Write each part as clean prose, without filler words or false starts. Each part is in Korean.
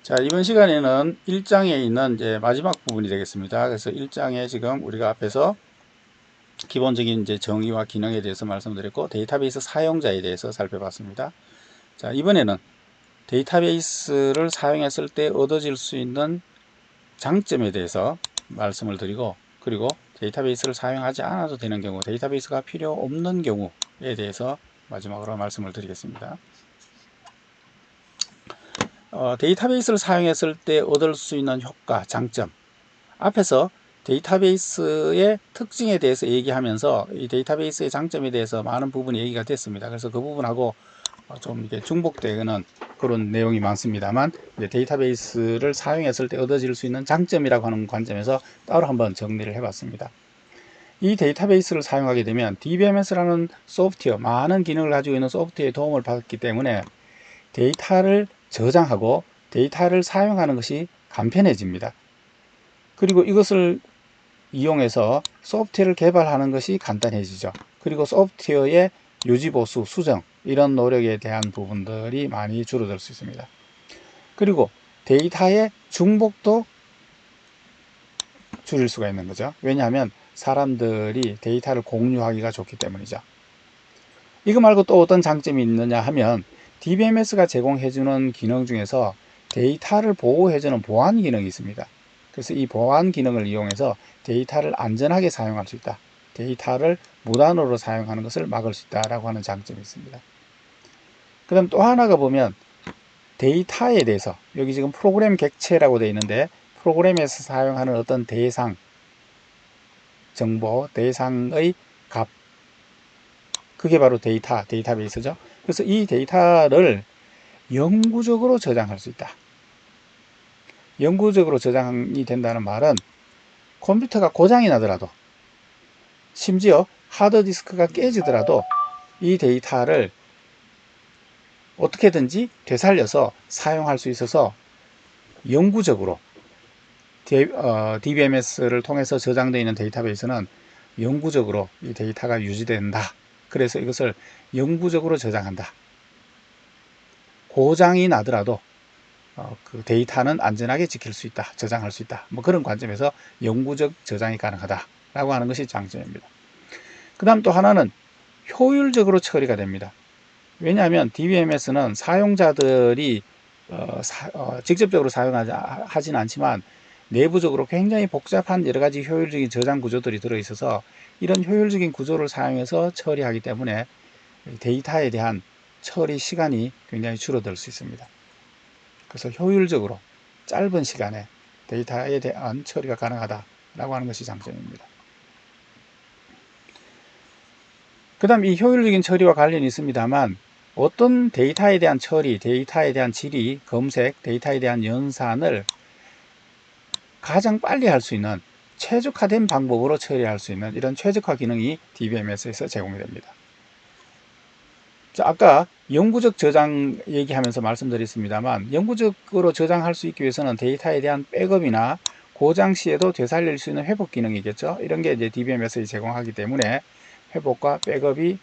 자, 이번 시간에는 1장에 있는 이제 마지막 부분이 되겠습니다. 그래서 1장에 지금 우리가 앞에서 기본적인 이제 정의와 기능에 대해서 말씀드렸고, 데이터베이스 사용자에 대해서 살펴봤습니다. 자, 이번에는 데이터베이스를 사용했을 때 얻어질 수 있는 장점에 대해서 말씀을 드리고, 그리고 데이터베이스를 사용하지 않아도 되는 경우, 데이터베이스가 필요 없는 경우에 대해서 마지막으로 말씀을 드리겠습니다. 데이터베이스를 사용했을 때 얻을 수 있는 효과, 장점. 앞에서 데이터베이스의 특징에 대해서 얘기하면서 이 데이터베이스의 장점에 대해서 많은 부분이 얘기가 됐습니다. 그래서 그 부분하고 좀 이렇게 중복되는 그런 내용이 많습니다만, 이제 데이터베이스를 사용했을 때 얻어질 수 있는 장점이라고 하는 관점에서 따로 한번 정리를 해봤습니다. 이 데이터베이스를 사용하게 되면 DBMS라는 소프트웨어, 많은 기능을 가지고 있는 소프트웨어의 도움을 받기 때문에 데이터를 저장하고 데이터를 사용하는 것이 간편해집니다. 그리고 이것을 이용해서 소프트웨어를 개발하는 것이 간단해지죠. 그리고 소프트웨어의 유지보수, 수정 이런 노력에 대한 부분들이 많이 줄어들 수 있습니다. 그리고 데이터의 중복도 줄일 수가 있는 거죠. 왜냐하면 사람들이 데이터를 공유하기가 좋기 때문이죠. 이거 말고 또 어떤 장점이 있느냐 하면 DBMS가 제공해주는 기능 중에서 데이터를 보호해주는 보안 기능이 있습니다. 그래서 이 보안 기능을 이용해서 데이터를 안전하게 사용할 수 있다. 데이터를 무단으로 사용하는 것을 막을 수 있다라고 하는 장점이 있습니다. 그 다음 또 하나가 보면 데이터에 대해서, 여기 지금 프로그램 객체라고 되어 있는데 프로그램에서 사용하는 어떤 대상, 정보, 대상의 값, 그게 바로 데이터베이스죠. 그래서 이 데이터를 영구적으로 저장할 수 있다. 영구적으로 저장이 된다는 말은 컴퓨터가 고장이 나더라도, 심지어 하드디스크가 깨지더라도 이 데이터를 어떻게든지 되살려서 사용할 수 있어서 영구적으로 DBMS를 통해서 저장되어 있는 데이터베이스는 영구적으로 이 데이터가 유지된다. 그래서 이것을 영구적으로 저장한다. 고장이 나더라도 그 데이터는 안전하게 지킬 수 있다, 저장할 수 있다, 뭐 그런 관점에서 영구적 저장이 가능하다라고 하는 것이 장점입니다. 그 다음 또 하나는 효율적으로 처리가 됩니다. 왜냐하면 DBMS는 사용자들이 직접적으로 사용하지는 않지만 내부적으로 굉장히 복잡한 여러 가지 효율적인 저장 구조들이 들어있어서 이런 효율적인 구조를 사용해서 처리하기 때문에 데이터에 대한 처리 시간이 굉장히 줄어들 수 있습니다. 그래서 효율적으로 짧은 시간에 데이터에 대한 처리가 가능하다라고 하는 것이 장점입니다. 그 다음 이 효율적인 처리와 관련이 있습니다만, 어떤 데이터에 대한 처리, 데이터에 대한 질의, 검색, 데이터에 대한 연산을 가장 빨리 할 수 있는 최적화된 방법으로 처리할 수 있는 이런 최적화 기능이 DBMS에서 제공이 됩니다. 자, 아까 영구적 저장 얘기하면서 말씀드렸습니다만, 영구적으로 저장할 수 있기 위해서는 데이터에 대한 백업이나 고장 시에도 되살릴 수 있는 회복 기능이겠죠. 이런 게 이제 DBMS에 제공하기 때문에 회복과 백업이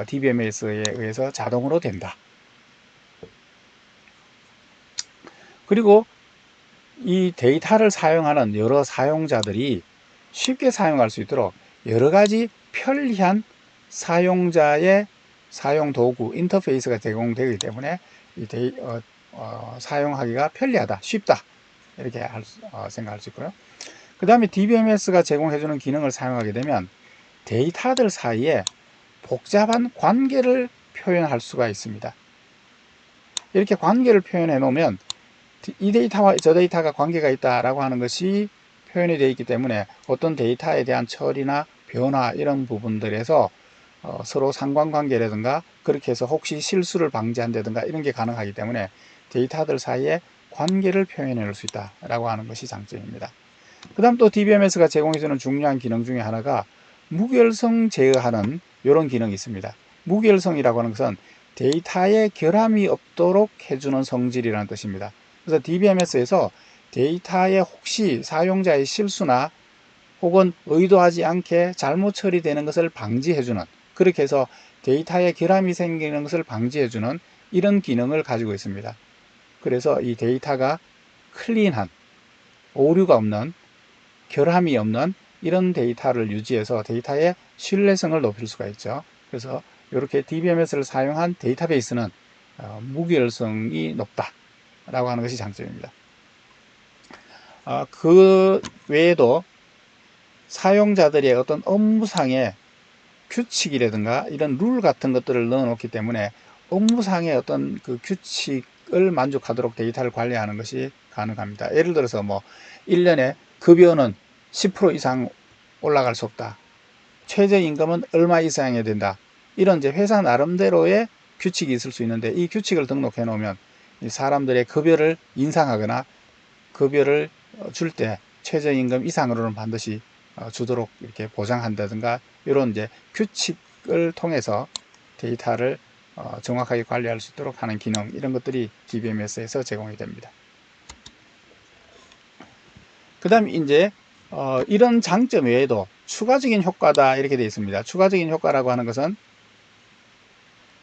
DBMS에 의해서 자동으로 된다. 그리고 이 데이터를 사용하는 여러 사용자들이 쉽게 사용할 수 있도록 여러 가지 편리한 사용자의 사용 도구, 인터페이스가 제공되기 때문에 사용하기가 편리하다, 쉽다, 이렇게 생각할 수 있고요. 그 다음에 DBMS가 제공해주는 기능을 사용하게 되면 데이터들 사이에 복잡한 관계를 표현할 수가 있습니다. 이렇게 관계를 표현해 놓으면 이 데이터와 저 데이터가 관계가 있다라고 하는 것이 표현이 되어 있기 때문에 어떤 데이터에 대한 처리나 변화 이런 부분들에서 서로 상관관계라든가 그렇게 해서 혹시 실수를 방지한다든가 이런 게 가능하기 때문에 데이터들 사이에 관계를 표현해 놓을 수 있다라고 하는 것이 장점입니다. 그 다음 또 DBMS가 제공해주는 중요한 기능 중에 하나가 무결성 제어하는 이런 기능이 있습니다. 무결성이라고 하는 것은 데이터에 결함이 없도록 해주는 성질이라는 뜻입니다. 그래서 DBMS에서 데이터에 혹시 사용자의 실수나 혹은 의도하지 않게 잘못 처리되는 것을 방지해주는, 그렇게 해서 데이터에 결함이 생기는 것을 방지해주는 이런 기능을 가지고 있습니다. 그래서 이 데이터가 클린한, 오류가 없는, 결함이 없는 이런 데이터를 유지해서 데이터의 신뢰성을 높일 수가 있죠. 그래서 이렇게 DBMS를 사용한 데이터베이스는 무결성이 높다라고 하는 것이 장점입니다. 그 외에도 사용자들의 어떤 업무상의 규칙이라든가 이런 룰 같은 것들을 넣어 놓기 때문에 업무상의 어떤 그 규칙을 만족하도록 데이터를 관리하는 것이 가능합니다. 예를 들어서 뭐 1년에 급여는 10% 이상 올라갈 수 없다. 최저임금은 얼마 이상해야 된다. 이런 이제 회사 나름대로의 규칙이 있을 수 있는데 이 규칙을 등록해 놓으면 사람들의 급여를 인상하거나 급여를 줄 때 최저임금 이상으로는 반드시 주도록 이렇게 보장한다든가 이런 이제 규칙을 통해서 데이터를 정확하게 관리할 수 있도록 하는 기능, 이런 것들이 DBMS에서 제공이 됩니다. 그 다음에 이제 이런 장점 외에도 추가적인 효과다 이렇게 되어 있습니다. 추가적인 효과라고 하는 것은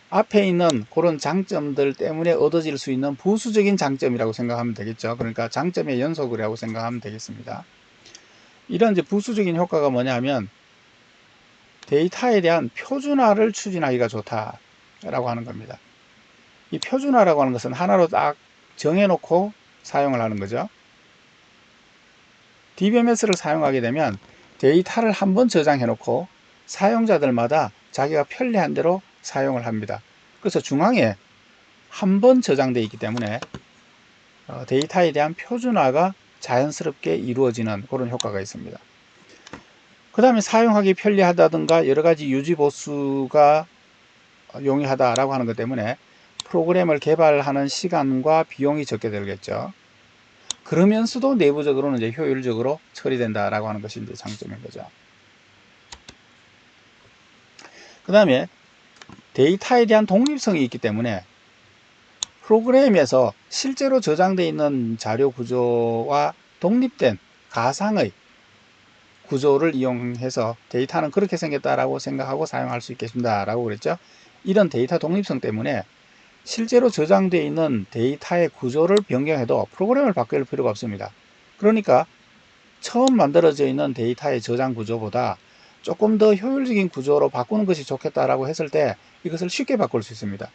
앞에 있는 그런 장점들 때문에 얻어질 수 있는 부수적인 장점이라고 생각하면 되겠죠. 그러니까 장점의 연속이라고 생각하면 되겠습니다. 이런 이제 부수적인 효과가 뭐냐면 데이터에 대한 표준화를 추진하기가 좋다라고 하는 겁니다. 이 표준화라고 하는 것은 하나로 딱 정해놓고 사용을 하는 거죠. DBMS를 사용하게 되면 데이터를 한번 저장해 놓고 사용자들마다 자기가 편리한 대로 사용을 합니다. 그래서 중앙에 한 번 저장되어 있기 때문에 데이터에 대한 표준화가 자연스럽게 이루어지는 그런 효과가 있습니다. 그 다음에 사용하기 편리하다든가 여러가지 유지 보수가 용이하다라고 하는 것 때문에 프로그램을 개발하는 시간과 비용이 적게 들겠죠. 그러면서도 내부적으로는 이제 효율적으로 처리된다라고 하는 것이 이제 장점인 거죠. 그 다음에 데이터에 대한 독립성이 있기 때문에 프로그램에서 실제로 저장되어 있는 자료 구조와 독립된 가상의 구조를 이용해서 데이터는 그렇게 생겼다라고 생각하고 사용할 수 있겠습니다라고 그랬죠. 이런 데이터 독립성 때문에 실제로 저장되어 있는 데이터의 구조를 변경해도 프로그램을 바꿀 필요가 없습니다. 그러니까 처음 만들어져 있는 데이터의 저장 구조보다 조금 더 효율적인 구조로 바꾸는 것이 좋겠다라고 했을 때 이것을 쉽게 바꿀 수 있습니다.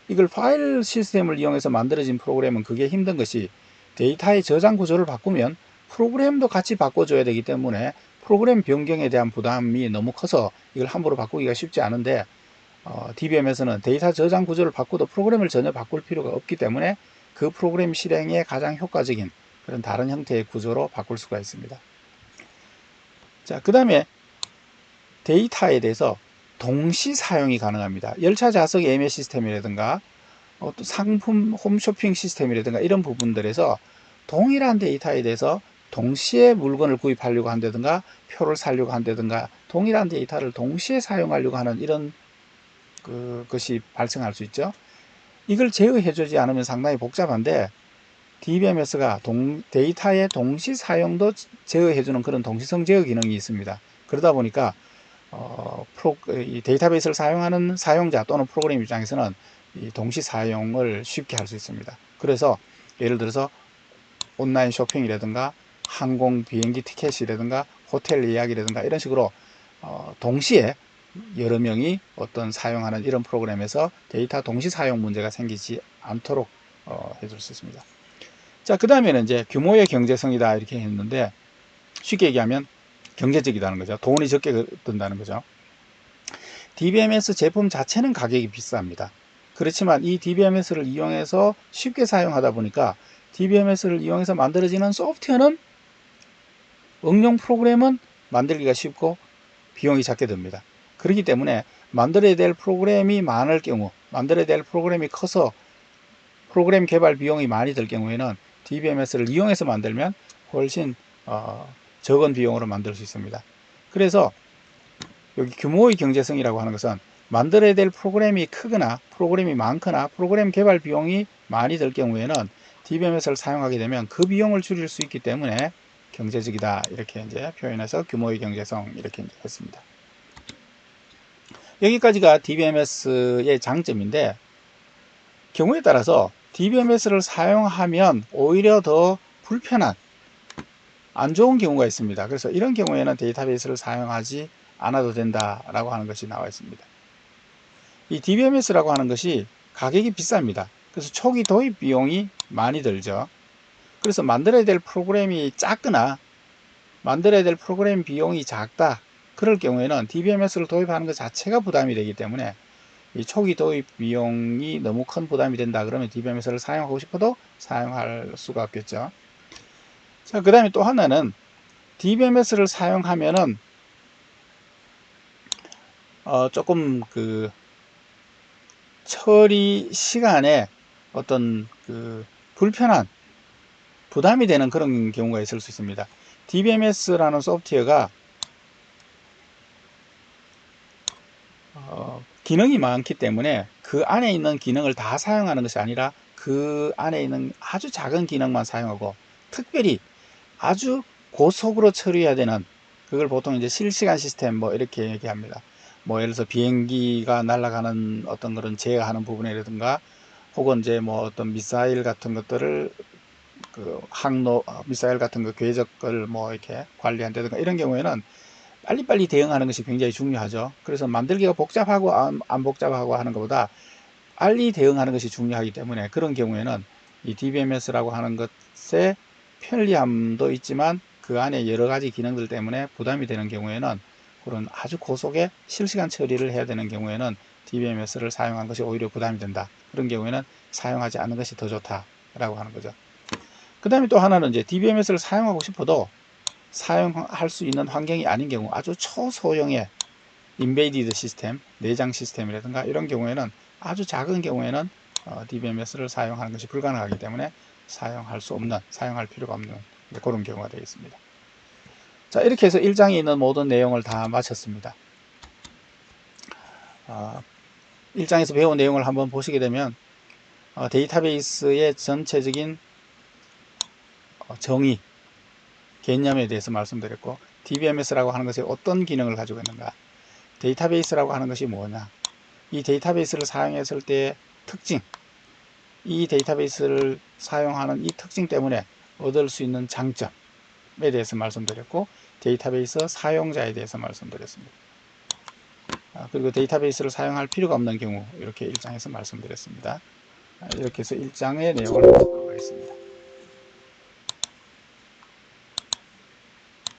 이걸 파일 시스템을 이용해서 만들어진 프로그램은 그게 힘든 것이 데이터의 저장 구조를 바꾸면 프로그램도 같이 바꿔줘야 되기 때문에 프로그램 변경에 대한 부담이 너무 커서 이걸 함부로 바꾸기가 쉽지 않은데 DBM에서는 데이터 저장 구조를 바꿔도 프로그램을 전혀 바꿀 필요가 없기 때문에 그 프로그램 실행에 가장 효과적인 그런 다른 형태의 구조로 바꿀 수가 있습니다. 자, 그 다음에 데이터에 대해서 동시 사용이 가능합니다. 열차 좌석 예매 시스템이라든가 또 상품 홈쇼핑 시스템이라든가 이런 부분들에서 동일한 데이터에 대해서 동시에 물건을 구입하려고 한다든가 표를 사려고 한다든가 동일한 데이터를 동시에 사용하려고 하는 이런 것이 발생할 수 있죠. 이걸 제어해 주지 않으면 상당히 복잡한데 DBMS가 데이터의 동시 사용도 제어해 주는 그런 동시성 제어 기능이 있습니다. 그러다 보니까 이 데이터베이스를 사용하는 사용자 또는 프로그램 입장에서는 이 동시 사용을 쉽게 할 수 있습니다. 그래서 예를 들어서 온라인 쇼핑이라든가 항공 비행기 티켓이라든가 호텔 예약이라든가 이런 식으로 동시에 여러 명이 어떤 사용하는 이런 프로그램에서 데이터 동시 사용 문제가 생기지 않도록 해줄 수 있습니다. 자, 그 다음에는 이제 규모의 경제성이다 이렇게 했는데 쉽게 얘기하면 경제적이라는 거죠. 돈이 적게 든다는 거죠. DBMS 제품 자체는 가격이 비쌉니다. 그렇지만 이 DBMS를 이용해서 쉽게 사용하다 보니까 DBMS를 이용해서 만들어지는 소프트웨어는 응용 프로그램은 만들기가 쉽고 비용이 작게 듭니다. 그렇기 때문에 만들어야 될 프로그램이 많을 경우, 만들어야 될 프로그램이 커서 프로그램 개발 비용이 많이 들 경우에는 DBMS를 이용해서 만들면 훨씬 적은 비용으로 만들 수 있습니다. 그래서 여기 규모의 경제성이라고 하는 것은 만들어야 될 프로그램이 크거나 프로그램이 많거나 프로그램 개발 비용이 많이 들 경우에는 DBMS를 사용하게 되면 그 비용을 줄일 수 있기 때문에 경제적이다 이렇게 이제 표현해서 규모의 경제성 이렇게 이제 했습니다. 여기까지가 DBMS의 장점인데 경우에 따라서 DBMS를 사용하면 오히려 더 불편한, 안 좋은 경우가 있습니다. 그래서 이런 경우에는 데이터베이스를 사용하지 않아도 된다라고 하는 것이 나와 있습니다. 이 DBMS라고 하는 것이 가격이 비쌉니다. 그래서 초기 도입 비용이 많이 들죠. 그래서 만들어야 될 프로그램이 작거나 만들어야 될 프로그램 비용이 작다, 그럴 경우에는 DBMS를 도입하는 것 자체가 부담이 되기 때문에 이 초기 도입 비용이 너무 큰 부담이 된다 그러면 DBMS를 사용하고 싶어도 사용할 수가 없겠죠. 자, 그 다음에 또 하나는 DBMS를 사용하면은 조금 그 처리 시간에 어떤 그 불편한, 부담이 되는 그런 경우가 있을 수 있습니다. DBMS라는 소프트웨어가 기능이 많기 때문에 그 안에 있는 기능을 다 사용하는 것이 아니라 그 안에 있는 아주 작은 기능만 사용하고, 특별히 아주 고속으로 처리해야 되는, 그걸 보통 이제 실시간 시스템 뭐 이렇게 얘기합니다. 뭐 예를 들어서 비행기가 날아가는 어떤 그런 제어하는 부분이라든가, 혹은 이제 뭐 어떤 미사일 같은 것들을 그 항로 미사일 같은 거 궤적을 뭐 이렇게 관리한다든가, 이런 경우에는 빨리빨리 대응하는 것이 굉장히 중요하죠. 그래서 만들기가 복잡하고 안 복잡하고 하는 것보다 빨리 대응하는 것이 중요하기 때문에, 그런 경우에는 이 DBMS라고 하는 것의 편리함도 있지만 그 안에 여러 가지 기능들 때문에 부담이 되는 경우에는, 그런 아주 고속의 실시간 처리를 해야 되는 경우에는 DBMS를 사용한 것이 오히려 부담이 된다. 그런 경우에는 사용하지 않는 것이 더 좋다라고 하는 거죠. 그 다음에 또 하나는 이제 DBMS를 사용하고 싶어도 사용할 수 있는 환경이 아닌 경우, 아주 초소형의 인베이디드 시스템, 내장 시스템이라든가 이런 경우에는, 아주 작은 경우에는 DBMS를 사용하는 것이 불가능하기 때문에 사용할 수 없는, 사용할 필요가 없는 그런 경우가 되겠습니다. 자, 이렇게 해서 1장에 있는 모든 내용을 다 마쳤습니다. 1장에서 배운 내용을 한번 보시게 되면 데이터베이스의 전체적인 정의, 개념에 대해서 말씀드렸고, DBMS라고 하는 것이 어떤 기능을 가지고 있는가, 데이터베이스라고 하는 것이 뭐냐, 이 데이터베이스를 사용했을 때의 특징, 이 데이터베이스를 사용하는 이 특징 때문에 얻을 수 있는 장점에 대해서 말씀드렸고, 데이터베이스 사용자에 대해서 말씀드렸습니다. 그리고 데이터베이스를 사용할 필요가 없는 경우, 이렇게 1장에서 말씀드렸습니다. 이렇게 해서 1장의 내용을 마치도록 하겠습니다.